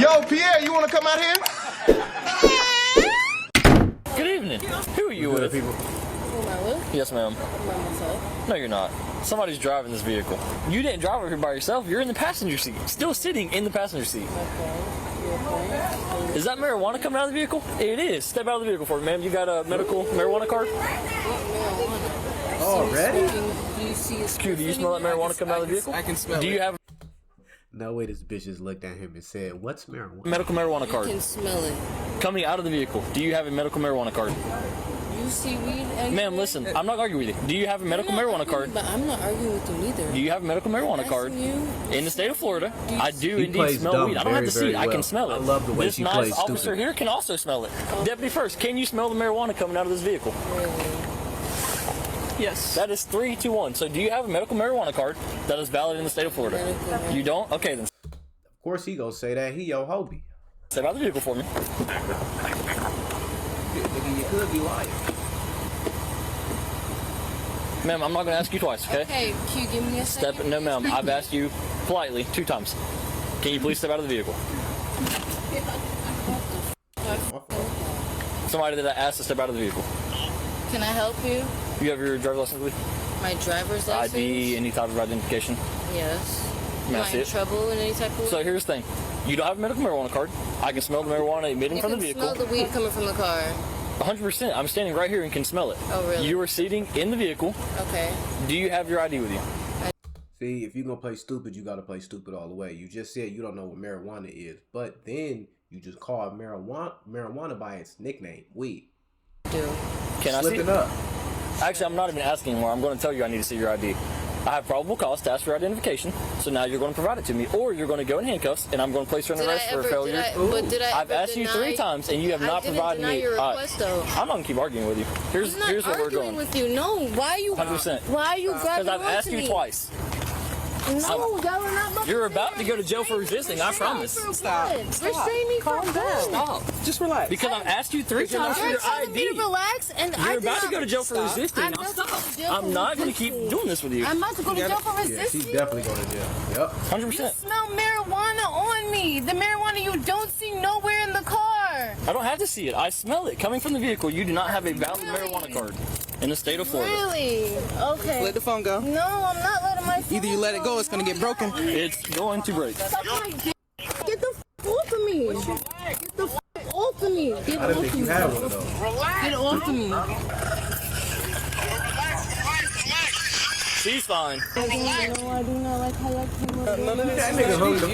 Yo, Pierre, you want to come out here? Good evening. Who are you with? People. Who am I with? Yes, ma'am. I'm by myself. No, you're not. Somebody's driving this vehicle. You didn't drive over here by yourself. You're in the passenger seat. Still sitting in the passenger seat. Okay. You're okay. Is that marijuana coming out of the vehicle? It is. Step out of the vehicle for me, ma'am. You got a medical marijuana card? What marijuana? Already? Do you see a Q, do you smell that marijuana coming out of the vehicle? I can smell Do you have No way this bitch just looked at him and said, what's marijuana? a medical marijuana You card can smell it. coming out of the vehicle? Do you have a medical marijuana card? You see weed? Ma'am, listen. I'm not arguing with you. Do you have a medical marijuana card? But I'm not arguing with you either. Do you have a medical marijuana card? You, In the state of Florida, I do He indeed plays smell dumb weed. I don't have to very, see it. I very can smell it. well. I love the way this she nice plays officer stupid. here can also smell it. Deputy First, can you smell the marijuana coming out of this vehicle? really? Yes. That is 3, 2, 1. So do you have a medical marijuana card that is valid in the state of Florida? Medical You don't? Okay, then Of course he gonna say that. He your hobie. step out of the vehicle for me. Nigga, you could be lying. Ma'am, I'm not going to ask you twice, okay? Okay, can you give me a Step. second? No, ma'am. I've asked you politely 2 times. Can you please step out of the vehicle? Somebody that I asked to step out of the vehicle. Can I help you? You have your driver's license with you? My driver's license? ID, any type of identification? Yes. May I Am I see in it? trouble in any type of way? So here's the thing. You don't have a medical marijuana card. I can smell the marijuana emitting you from the can vehicle. smell the weed coming from the car. 100%. I'm standing right here and can smell it. Oh, really? You are sitting in the vehicle. Okay. Do you have your ID with you? See, if you're gonna play stupid, you gotta play stupid all the way. You just said you don't know what marijuana is, but then you just call marijuana by its nickname, weed. Do. Can I see Slipping it? up. Actually, I'm not even asking anymore. I'm going to tell you I need to see your ID. I have probable cause to ask for identification, so now you're going to provide it to me, or you're going to go in handcuffs, and I'm going to place you in arrest for failure. I've asked you 3 times, and you have not provided me. Your request, though. I'm not going to keep arguing with you. Here's where we're arguing going. with you. No, why are you? 100%. Why are you grabbing Because I've asked onto you me? twice. No, that was not my. You're about to go to jail for resisting, I promise. Stop. Restrain me from that. Stop. Just relax. Because I've asked you 3 times for You're your telling me to ID. relax, and You're about to go to jail for resisting. I'm about to go to jail I'm for not going to keep resisting. doing this with you. I'm about to go to jail for Yeah, resisting. she's definitely going to jail. Yep. 100%. Smell marijuana on me. The marijuana you don't see nowhere in the car. I don't have to see it. I smell it coming from the vehicle. You do not have a valid marijuana card in the state of Florida. Really? Okay. Let the phone go. No, I'm not letting my phone Either you let it go, it's gonna get broken. It's going to break. Get the off of me. Get the off of me. Get I off didn't of think me. you had one of those. Get off of me. She's fine. No, I do not like how y'all came up. That nigga hung the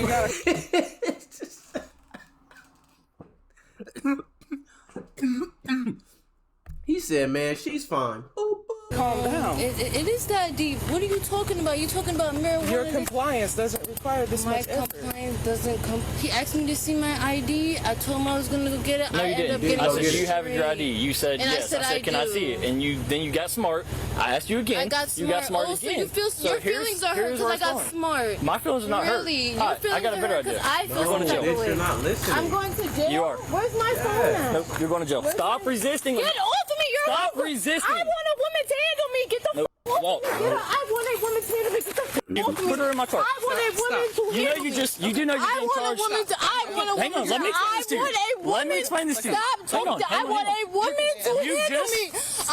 He said, man, she's fine. Boop, boop. Calm down. It is that deep. What are you talking about? You talking about marijuana? Your compliance doesn't require this My much effort. compliance doesn't come. He asked me to see my ID. I told him I was gonna go get it. No, I you ended up didn't. getting I said, it do you have your ID? You said, And I yes. said, I can I do. see it? And then you got smart. I asked you again. I got smart. You got smart also, again. you feel So your here's- feelings are hurt here's because where I it's got going. smart. My feelings are not hurt. Really? All right, Your I got a feelings better are hurt idea. 'cause I You're feel going to some jail. type of way. You're not listening. I'm going to jail. You are. Where's my phone at? Nope, you're going to jail. Stop resisting. Get off of me! You're Stop a- resisting. I want a woman to handle me. Get the Nope. off Walk. of me. Get her. I want a woman to handle me. Get the off of me. Put her in my car. I want a woman to You know handle you me. just, you do know you're I getting want a charged. woman to. I want a Hang woman on, let me to. explain this to you. I want a woman. Let me explain this to you. Stop Hang talking. on, I hang want on. a woman to You handle just- me. I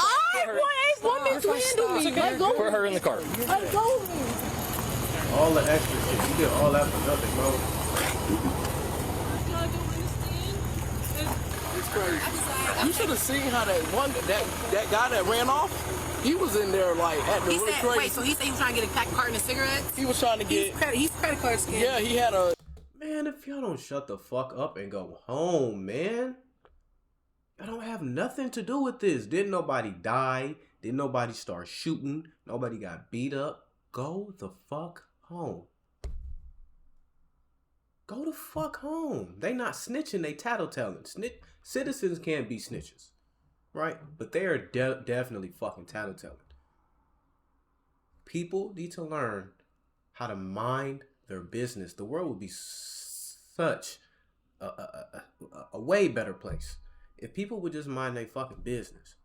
want a woman to handle me. Let go. Put her in the car. Let go of me. All the extra shit. You did all that for nothing, bro. It's crazy. You should have seen how that guy that ran off. He was in there like at the He really said, crazy. wait, so he said he was trying to get a carton of cigarettes? He was trying to get. He's credit card scam. Yeah, he had a. Man, if y'all don't shut the fuck up and go home, man. Y'all don't have nothing to do with this. Didn't nobody die. Didn't nobody start shooting. Nobody got beat up. Go the fuck home. Go the fuck home. They not snitching, they tattletelling. Citizens can't be snitches. Right? But they are definitely fucking tattletelling. People need to learn how to mind their business. The world would be such a way better place if people would just mind their fucking business.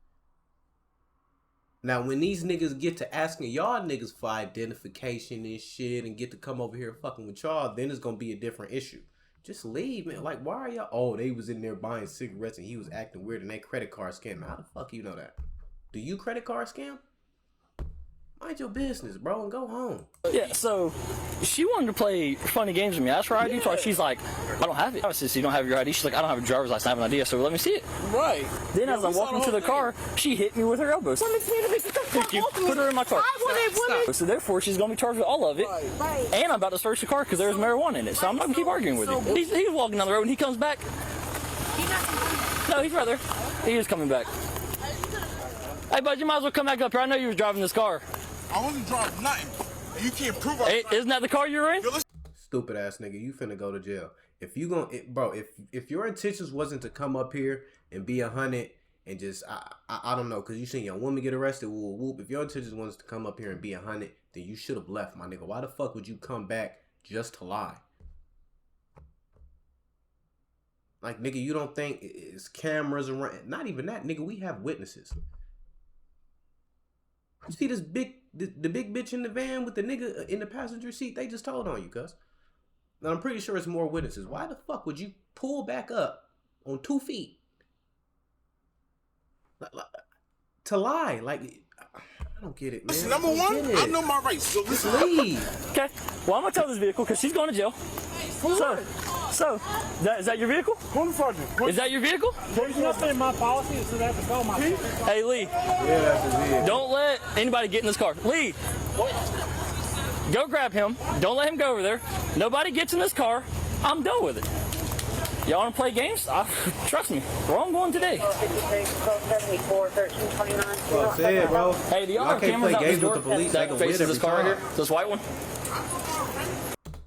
Now, when these niggas get to asking y'all niggas for identification and shit and get to come over here fucking with y'all, then it's gonna be a different issue. Just leave, man. Like, why are y'all? Oh, they was in there buying cigarettes and he was acting weird and they credit card scam. How the fuck you know that? Do you credit card scam? Mind your business, bro, and go home. Yeah, so she wanted to play funny games with me. I asked her ID, so she's like, I don't have it. I said, so you don't have your ID? She's like, I don't have a driver's license, I have an ID, so let me see it. Right. Then as I'm walking to the car, she hit me with her elbows. Thank you. Put her in my car. So therefore, she's going to be charged with all of it. Right. And I'm about to search the car because there's marijuana in it. So I'm not going to keep arguing with him. He's walking down the road and he comes back. No, he's right there. He is coming back. Hey, bud, you might as well come back up here. I know you was driving this car. I wasn't driving nothing. You can't prove it. Hey, isn't that the car you're in? Stupid ass nigga, you finna go to jail. If you gon' bro, if your intentions wasn't to come up here and be 100 and just I don't know, cause you seen young woman get arrested, whoop whoop. If your intentions was to come up here and be 100, then you should have left, my nigga. Why the fuck would you come back just to lie? Like, nigga, you don't think it's cameras around? Not even that, nigga. We have witnesses. You see this the big bitch in the van with the nigga in the passenger seat? They just told on you, cuz. And I'm pretty sure it's more witnesses. Why the fuck would you pull back up on 2 feet to lie? Like, I don't get it, man. Listen, number one, I know my rights. So just leave. Okay. Well, I'm gonna tell this vehicle because she's going to jail. So, is that your vehicle? Is that your vehicle? There's nothing in my policy that says I have to call my vehicle. Hey, Lee. Yeah, that's his vehicle. Don't let anybody get in this car. Lee. What? Go grab him. Don't let him go over there. Nobody gets in this car. I'm done with it. Y'all want to play games? Trust me. We're all going today. 74, 13, 29. Well, I said, bro. Hey, do y'all have can't cameras play out games this with the door? police. That faces this car right here? This white one?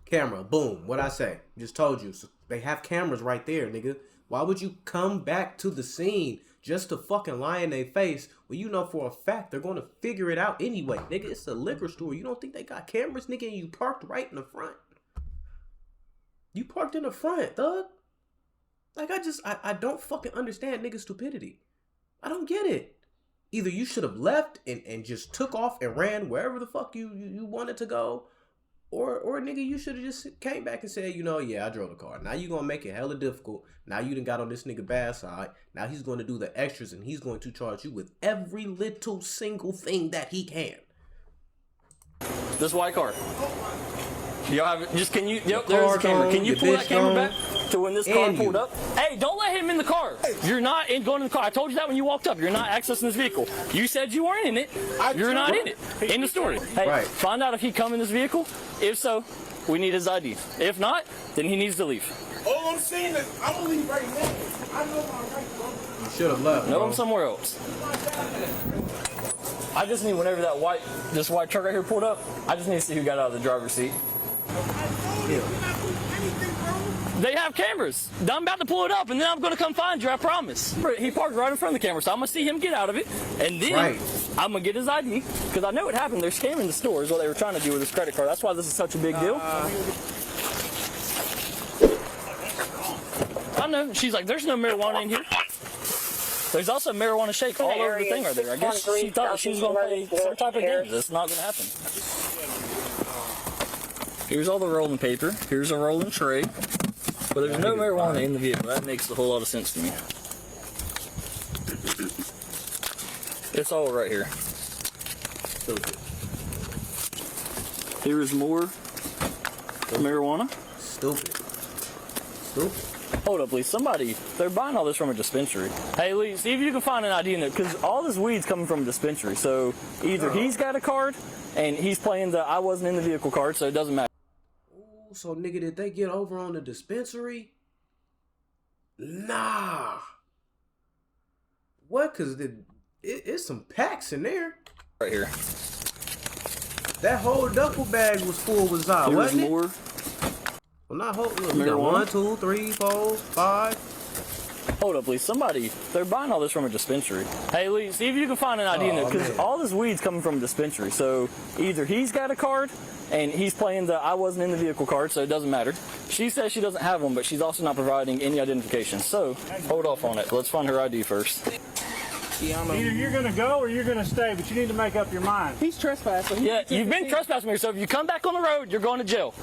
Camera, boom. What I say? Just told you. So they have cameras right there, nigga. Why would you come back to the scene just to fucking lie in their face when you know for a fact they're going to figure it out anyway? Nigga, it's a liquor store. You don't think they got cameras, nigga, and you parked right in the front? You parked in the front, thug. Like, I don't fucking understand nigga stupidity. I don't get it. Either you should have left and just took off and ran wherever the fuck you wanted to go, or nigga, you should have just came back and said, you know, yeah, I drove the car. Now you gonna make it hella difficult. Now you done got on this nigga bad side. Now he's going to do the extras and he's going to charge you with every little single thing that he can. This white car. Y'all have it. Just can you? Yep, there's the camera. Can you pull that camera back to when this car pulled up? Hey, don't let him in the car. You're not going in the car. I told you that when you walked up. You're not accessing this vehicle. You said you weren't in it. You're not in it. In the story. Hey, find out if he come in this vehicle. If so, we need his ID. If not, then he needs to leave. all I'm saying is I'm gonna leave right now. I know my rights, bro. You should have left. No, I'm somewhere else. I just need whenever this white truck right here pulled up, I just need to see who got out of the driver's seat. They have cameras. I'm about to pull it up, and then I'm going to come find you, I promise. He parked right in front of the camera, so I'm going to see him get out of it, and then I'm going to get his ID, because I know what happened. They're scamming the store is what they were trying to do with his credit card. That's why this is such a big deal. I know. She's like, there's no marijuana in here. There's also a marijuana shake all over the thing right there. I guess she thought she was going to play some type of game. That's not going to happen. Here's all the rolling paper. Here's a rolling tray. But there's no marijuana in the vehicle. That makes a whole lot of sense to me. It's all right here. Here's more marijuana. Stupid. Hold up, please. Somebody, they're buying all this from a dispensary. Hey, Lee, see if you can find an ID in there, because all this weed's coming from a dispensary. So either he's got a card, and he's playing the I wasn't in the vehicle card, so it doesn't matter. Ooh, so nigga, did they get over on the dispensary? Nah. What? Because it's some packs in there. Right here. That whole duffel bag was full with Zah, wasn't it? More. Well, not whole. Look, we got 1, 2, 3, 4, 5. Hold up, please. Somebody, they're buying all this from a dispensary. Hey, Lee, see if you can find an ID in there, because all this weed's coming from a dispensary. So either he's got a card, and he's playing the I wasn't in the vehicle card, so it doesn't matter. She says she doesn't have one, but she's also not providing any identification. So hold off on it. Let's find her ID first. Either you're going to go or you're going to stay, but you need to make up your mind. He's trespassing. Yeah, you've been trespassing here, so if you come back on the road, you're going to jail.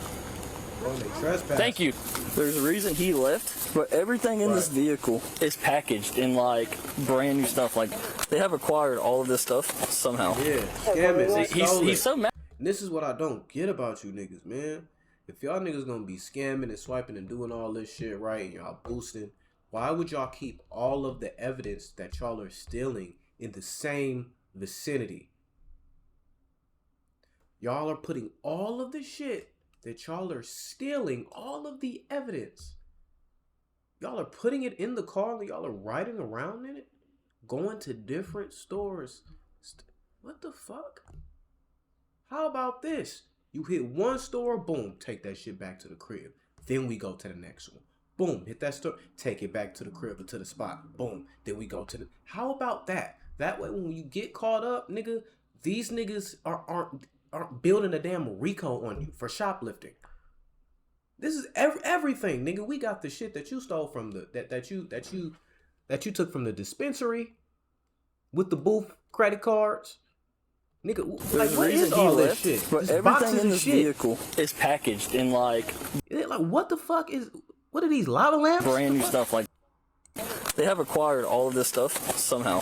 Oh, they trespass. Thank you. There's a reason he left, but everything in this vehicle is packaged in like brand new stuff. Like they have acquired all of this stuff somehow. Yeah, scamming. He's so mad. And this is what I don't get about you niggas, man. If y'all niggas gonna be scamming and swiping and doing all this shit right, and y'all boosting, why would y'all keep all of the evidence that y'all are stealing in the same vicinity? Y'all are putting all of the shit that y'all are stealing, all of the evidence, y'all are putting it in the car and y'all are riding around in it, going to different stores. What the fuck? How about this? You hit one store, boom, take that shit back to the crib. Then we go to the next one. Boom, hit that store, take it back to the crib or to the spot. Boom, then we go to the... How about that? That way when you get caught up, nigga, these niggas aren't building a damn RICO on you for shoplifting. This is everything, nigga. We got the shit that you stole from the that you took from the dispensary with the booth credit cards. Nigga, like what is all this shit? But everything in this vehicle is packaged in like what the fuck is, what are these lava lamps? Brand new stuff. Like they have acquired all of this stuff somehow.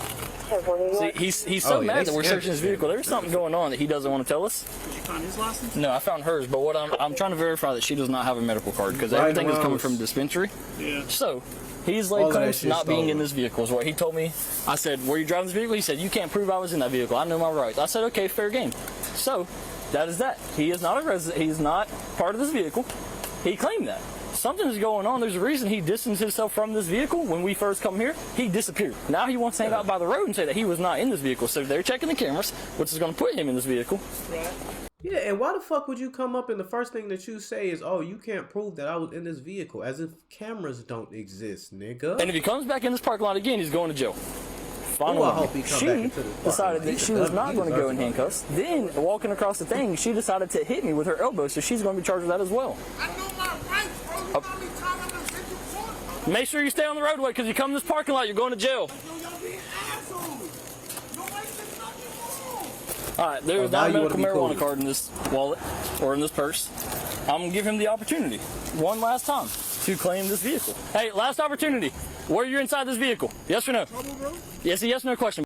See, he's so mad that we're searching his vehicle. There's something going on that he doesn't want to tell us. Did you find his license? No, I found hers, but what I'm trying to verify that she does not have a medical card because everything is coming from dispensary. Yeah. So he's like claims not being in this vehicle is what he told me. I said, "Were you driving this vehicle?" He said, "You can't prove I was in that vehicle. I know my rights." I said, "Okay, fair game." So that is that. He is not a resident. He's not part of this vehicle. He claimed that. Something's going on. There's a reason he distanced himself from this vehicle. When we first come here, he disappeared. Now he wants to hang out by the road and say that he was not in this vehicle. So they're checking the cameras, which is going to put him in this vehicle. Right. Yeah, and why the fuck would you come up and the first thing that you say is, "Oh, you can't prove that I was in this vehicle," as if cameras don't exist, nigga. And if he comes back in this parking lot again, he's going to jail. Final I hope he come back into this decided that she was not going to go in handcuffs. Then, walking across the thing, she decided to hit me with her elbow, so she's going to be charged with that as well. I know my rights, bro. You know how many times I've been sent to court? Make sure you stay on the roadway, because you come in this parking lot, you're going to jail. Yo, y'all being assholes. Nobody said nothing wrong. Alright, there's not a medical marijuana card in this wallet, or in this purse. I'm going to give him the opportunity, one last time, to claim this vehicle. Hey, last opportunity. Were you inside this vehicle? Yes or no? Yes, a yes or no question.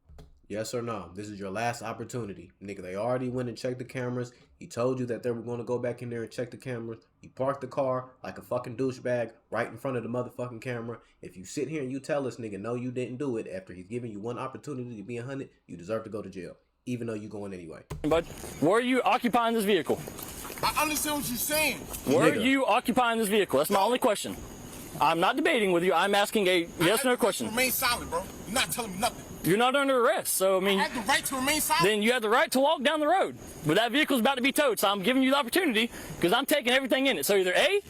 Yes or no? This is your last opportunity. Nigga, they already went and checked the cameras. He told you that they were going to go back in there and check the cameras. You parked the car like a fucking douchebag right in front of the motherfucking camera. If you sit here and you tell us, nigga, no, you didn't do it after he's giving you one opportunity to be 100, you deserve to go to jail, even though you're going anyway. But were you occupying this vehicle? I understand what you're saying. Were you occupying this vehicle? That's my only question. I'm not debating with you. I'm asking a yes or no question. Remain silent, bro. You're not telling me nothing. You're not under arrest, so I mean... I have the right to remain silent? Then you have the right to walk down the road. But that vehicle's about to be towed, so I'm giving you the opportunity because I'm taking everything in it. So either A,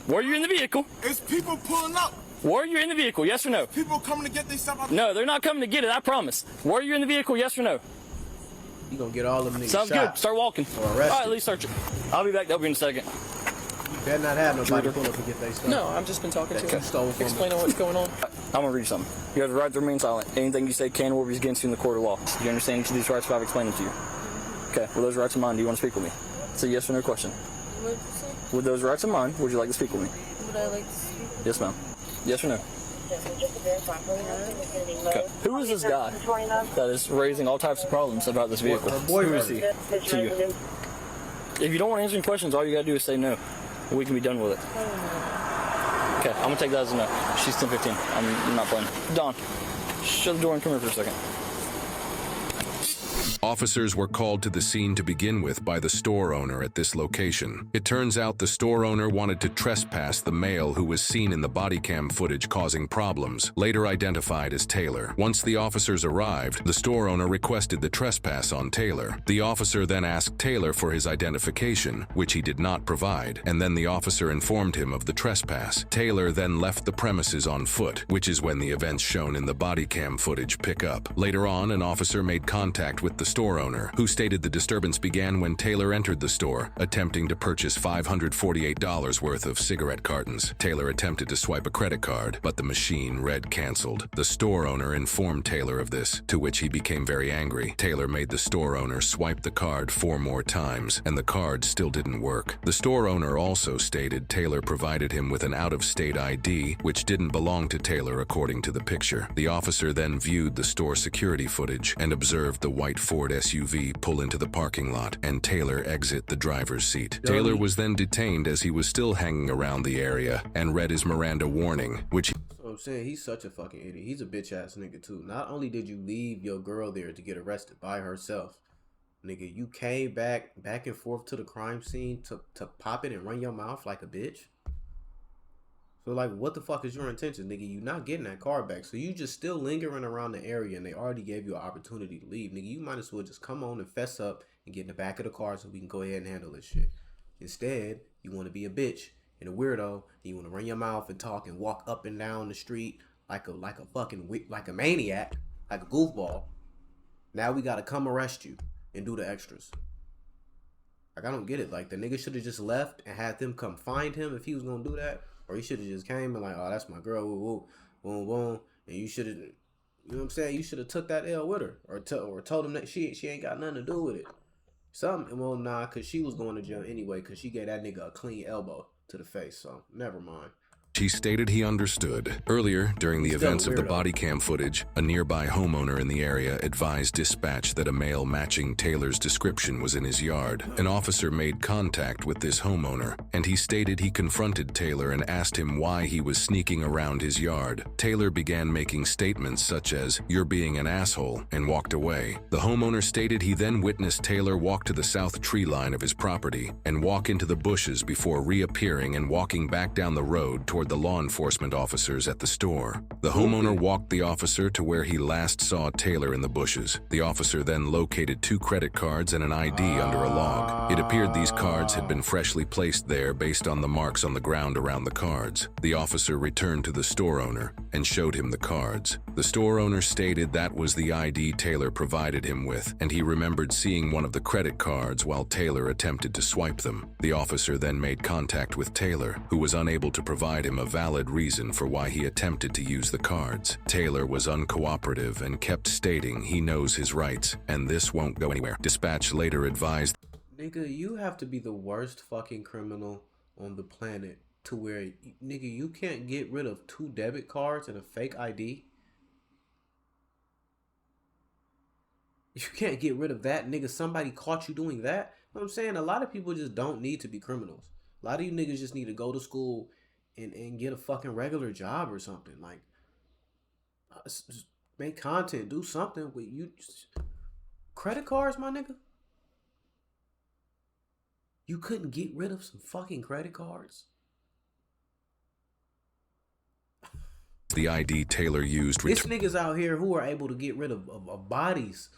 were you in the vehicle? It's people pulling up. Were you in the vehicle, yes or no? People coming to get their stuff out. No, they're not coming to get it, I promise. Were you in the vehicle, yes or no? You gonna get all of them niggas Sounds shot good. Start walking. or arrested. All right, at least search it. I'll be back up here in a second. Better not have nobody pull up and get their stuff. No, I've just been talking to him, Stole from explaining what's going on. I'm gonna read you something. You have the right to remain silent. Anything you say can or be against you in the court of law. You understand each of these rights if I've explained them to you? Okay, with those rights in mind, do you want to speak with me? It's a yes or no question. What did you say? With those rights in mind, would you like to speak with me? Would I like to speak? Yes, ma'am. Yes or no? Okay. Who is this guy that is raising all types of problems about this vehicle? Who is he to you? If you don't want to answer any questions, all you gotta do is say no. And we can be done with it. Okay, I'm gonna take that as a no. She's 10-15. I'm not playing. Don, shut the door and come here for a second. Officers were called to the scene to begin with by the store owner at this location. It turns out the store owner wanted to trespass the male who was seen in the body cam footage causing problems, later identified as Taylor. Once the officers arrived, the store owner requested the trespass on Taylor. The officer then asked Taylor for his identification, which he did not provide, and then the officer informed him of the trespass. Taylor then left the premises on foot, which is when the events shown in the body cam footage pick up. Later on, an officer made contact with the store owner, who stated the disturbance began when Taylor entered the store, attempting to purchase $548 worth of cigarette cartons. Taylor attempted to swipe a credit card, but the machine read canceled. The store owner informed Taylor of this, to which he became very angry. Taylor made the store owner swipe the card 4 more times, and the card still didn't work. The store owner also stated Taylor provided him with an out-of-state ID, which didn't belong to Taylor according to the picture. The officer then viewed the store security footage and observed the white Ford SUV pull into the parking lot and Taylor exit the driver's seat. Taylor was then detained as he was still hanging around the area and read his Miranda warning, which I'm saying he's such a fucking idiot. He's a bitch ass nigga too. Not only did you leave your girl there to get arrested by herself, nigga, you came back and forth to the crime scene to pop it and run your mouth like a bitch. So like, what the fuck is your intention, nigga? You not getting that car back, so you just still lingering around the area, and they already gave you an opportunity to leave, nigga. You might as well just come on and fess up and get in the back of the car so we can go ahead and handle this shit. Instead, you want to be a bitch and a weirdo, and you want to run your mouth and talk and walk up and down the street like a maniac, like a goofball. Now we gotta come arrest you and do the extras. Like, I don't get it. Like, the nigga should have just left and had them come find him if he was gonna do that. Or he should have just came and like, oh, that's my girl, woo, woo, boom, boom. And you should have, you know what I'm saying? You should have took that L with her. Or told him that she ain't got nothing to do with it. Something, well, nah, because she was going to jail anyway because she gave that nigga a clean elbow to the face. So, never mind. He stated he understood. Earlier, during the events of the body cam footage, a nearby homeowner in the area advised dispatch that a male matching Taylor's description was in his yard. An officer made contact with this homeowner, and he stated he confronted Taylor and asked him why he was sneaking around his yard. Taylor began making statements such as, "You're being an asshole," and walked away. The homeowner stated he then witnessed Taylor walk to the south tree line of his property and walk into the bushes before reappearing and walking back down the road toward the law enforcement officers at the store. The homeowner walked the officer to where he last saw Taylor in the bushes. The officer then located 2 credit cards and an ID under a log. It appeared these cards had been freshly placed there based on the marks on the ground around the cards. The officer returned to the store owner and showed him the cards. The store owner stated that was the ID Taylor provided him with, and he remembered seeing one of the credit cards while Taylor attempted to swipe them. The officer then made contact with Taylor, who was unable to provide him a valid reason for why he attempted to use the cards. Taylor was uncooperative and kept stating he knows his rights, and this won't go anywhere. Dispatch later advised, Nigga, you have to be the worst fucking criminal on the planet to where, nigga, you can't get rid of 2 debit cards and a fake ID. You can't get rid of that, nigga. Somebody caught you doing that. You know what I'm saying? A lot of people just don't need to be criminals. A lot of you niggas just need to go to school and get a fucking regular job or something. Like, just make content, do something with you. Credit cards, my nigga. You couldn't get rid of some fucking credit cards? the ID Taylor used. It's niggas out here who are able to get rid of bodies.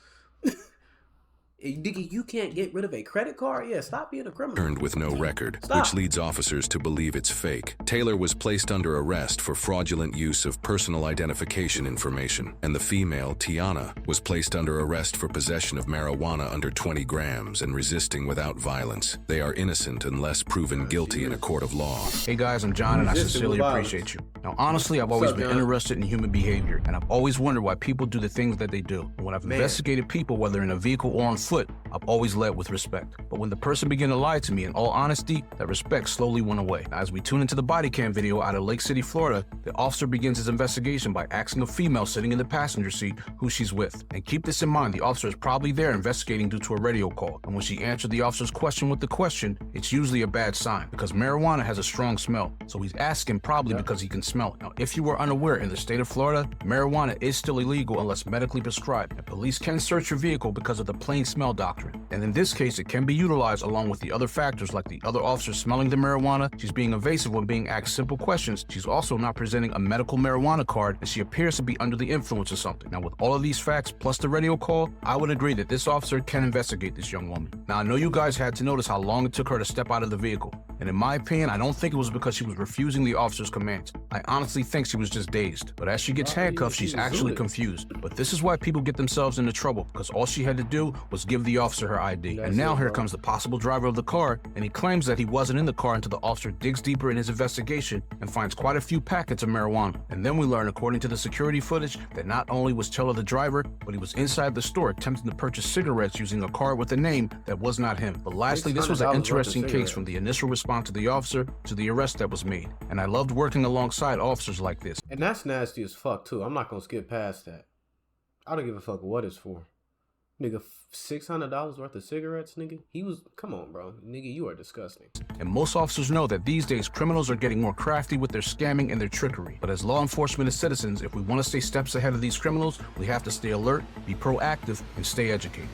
Nigga, you can't get rid of a credit card? Yeah, stop being a criminal. Turned with no record, Stop. Which leads officers to believe it's fake. Taylor was placed under arrest for fraudulent use of personal identification information, and the female, Tiana, was placed under arrest for possession of marijuana under 20 grams and resisting without violence. They are innocent unless proven guilty in a court of law. Hey guys, I'm John, and I sincerely appreciate you. Now, honestly, I've always been interested in human behavior, and I've always wondered why people do the things that they do. And when I've investigated people, whether in a vehicle or on foot, I've always led with respect. But when the person began to lie to me, in all honesty, that respect slowly went away. Now, as we tune into the body cam video out of Lake City, Florida, the officer begins his investigation by asking a female sitting in the passenger seat who she's with. And keep this in mind, the officer is probably there investigating due to a radio call. And when she answered the officer's question with the question, it's usually a bad sign because marijuana has a strong smell. So he's asking probably because he can smell it. Now, if you were unaware, in the state of Florida, marijuana is still illegal unless medically prescribed. And police can search your vehicle because of the plain smell doctrine. accurate. And in this case, it can be utilized along with the other factors like the other officer smelling the marijuana, she's being evasive when being asked simple questions, she's also not presenting a medical marijuana card, and she appears to be under the influence of something. Now, with all of these facts plus the radio call, I would agree that this officer can investigate this young woman. Now, I know you guys had to notice how long it took her to step out of the vehicle, and in my opinion, I don't think it was because she was refusing the officer's commands. I honestly think she was just dazed, but as she gets handcuffed, she's actually confused. But this is why people get themselves into trouble, because all she had to do was give the officer her ID. And now here comes the possible driver of the car, and he claims that he wasn't in the car until the officer digs deeper in his investigation and finds quite a few packets of marijuana. And then we learn, according to the security footage, that not only was Taylor the driver, but he was inside the store attempting to purchase cigarettes using a card with a name that was not him. But lastly, this was an interesting case from the initial response of the officer to the arrest that was made. And I loved working alongside officers like this. And that's nasty as fuck too. I'm not gonna skip past that. I don't give a fuck what it's for. Nigga, $600 worth of cigarettes, nigga? Come on, bro. Nigga, you are disgusting. And most officers know that these days criminals are getting more crafty with their scamming and their trickery. But as law enforcement and citizens, if we want to stay steps ahead of these criminals, we have to stay alert, be proactive, and stay educated.